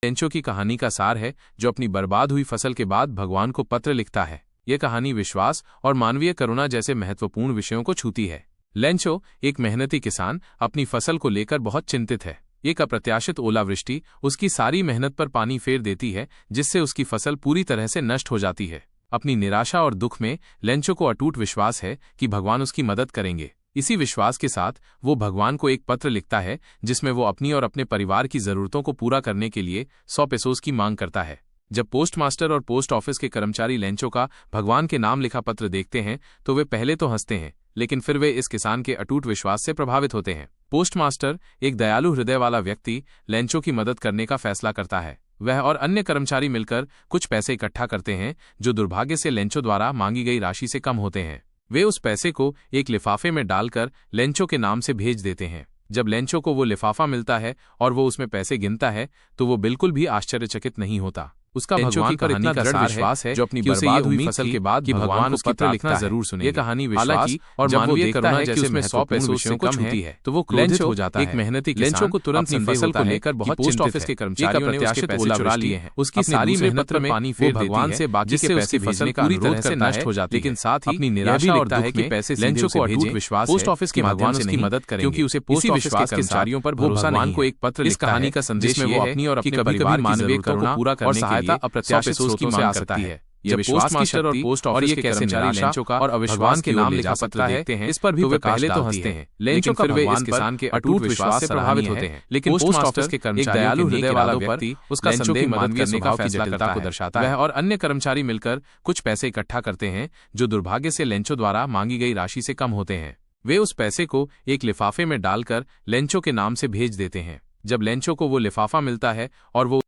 Lencho की कहानी का सार है, जो अपनी बर्बाद हुई फसल के बाद भगवान को पत्र लिखता है। यह कहानी विश्वास और मानवीय करुणा जैसे महत्वपूर्ण विषयों को छूती है। लेंचो, एक मेहनती किसान, अपनी फसल को लेकर बहुत चिंतित है। एक अप्रत्याशित ओलावृष्टि उसकी सारी मेहनत पर पानी फेर देती है, जिससे उसकी फसल पूरी तरह से नष्ट हो जाती है। अपनी निराशा और दुख में लेंचो को अटूट विश्वास है कि भगवान उसकी मदद करेंगे। इसी विश्वास के साथ वो भगवान को एक पत्र लिखता है, जिसमें वो अपनी और अपने परिवार की जरूरतों को पूरा करने के लिए 100 पेसोस की मांग करता है। जब पोस्टमास्टर और पोस्ट ऑफिस के कर्मचारी लेंचो का भगवान के नाम लिखा पत्र देखते हैं तो वे पहले तो हंसते हैं, लेकिन फिर वे इस किसान के अटूट विश्वास से प्रभावित होते हैं। पोस्टमास्टर, एक दयालु हृदय वाला व्यक्ति, लेंचो की मदद करने का फैसला करता है। वह और अन्य कर्मचारी मिलकर कुछ पैसे इकट्ठा करते हैं, जो दुर्भाग्य से लेंचो द्वारा मांगी गई राशि से कम होते हैं। वे उस पैसे को एक लिफाफे में डालकर लेंचो के नाम से भेज देते हैं। जब लेंचो को वो लिफाफा मिलता है और वो उसमें पैसे गिनता है तो वो बिल्कुल भी आश्चर्यचकित नहीं होता। उसका भगवान पर इतना दृढ़ विश्वास है, जो अपनी बर्बाद हुई फसल के बाद कि भगवान उसकी पत्र लिखना जरूर सुनेंगे। ये कहानी विश्वास और मानवीय करुणा जैसे उसमें 100 पेसोस से कम है तो वो क्रोधित हो जाता है। एक मेहनती लेंचो को तुरंत अपनी फसल को लेकर बहुत पोस्ट ऑफिस के कर्मचारियों ने उसके पैसे चुरा लिए हैं। उसकी सारी मेहनत में पानी फेर भगवान से बाकी के पैसे फसल पूरी तरह से नष्ट हो जाती है। लेकिन साथ ही अपनी निराशा और दुख में पैसे लेंचो को अटूट विश्वास पोस्ट ऑफिस के भगवान उसकी मदद करेंगे, क्योंकि उसे पोस्ट ऑफिस के कर्मचारियों पर भरोसा नहीं है। को एक पत्र इस कहानी का संदेश में वो अपनी और अपने परिवार की जरूरतों को पूरा करने के लिए अप्रत्याशित स्रोतों से करता है। जब पोस्टमास्टर और पोस्ट ऑफिस के कर्मचारी लेंचो का और अविश्वास के नाम लिखा पत्र देखते हैं, इस पर भी वे पहले तो हंसते हैं, लेकिन फिर वे इस किसान के अटूट विश्वास से प्रभावित होते हैं। लेकिन पोस्ट ऑफिस के कर्मचारी दयालु हृदय वाला व्यक्ति उसका संदेह मानवीय स्वभाव की जटिलता को दर्शाता है। वह और अन्य कर्मचारी मिलकर कुछ पैसे इकट्ठा करते हैं, जो दुर्भाग्य से लेंचो द्वारा मांगी गई राशि से कम होते हैं। वे उस पैसे को एक लिफाफे में डालकर लेंचो के नाम से भेज देते हैं। जब लेंचो को वो लिफाफा मिलता है और वो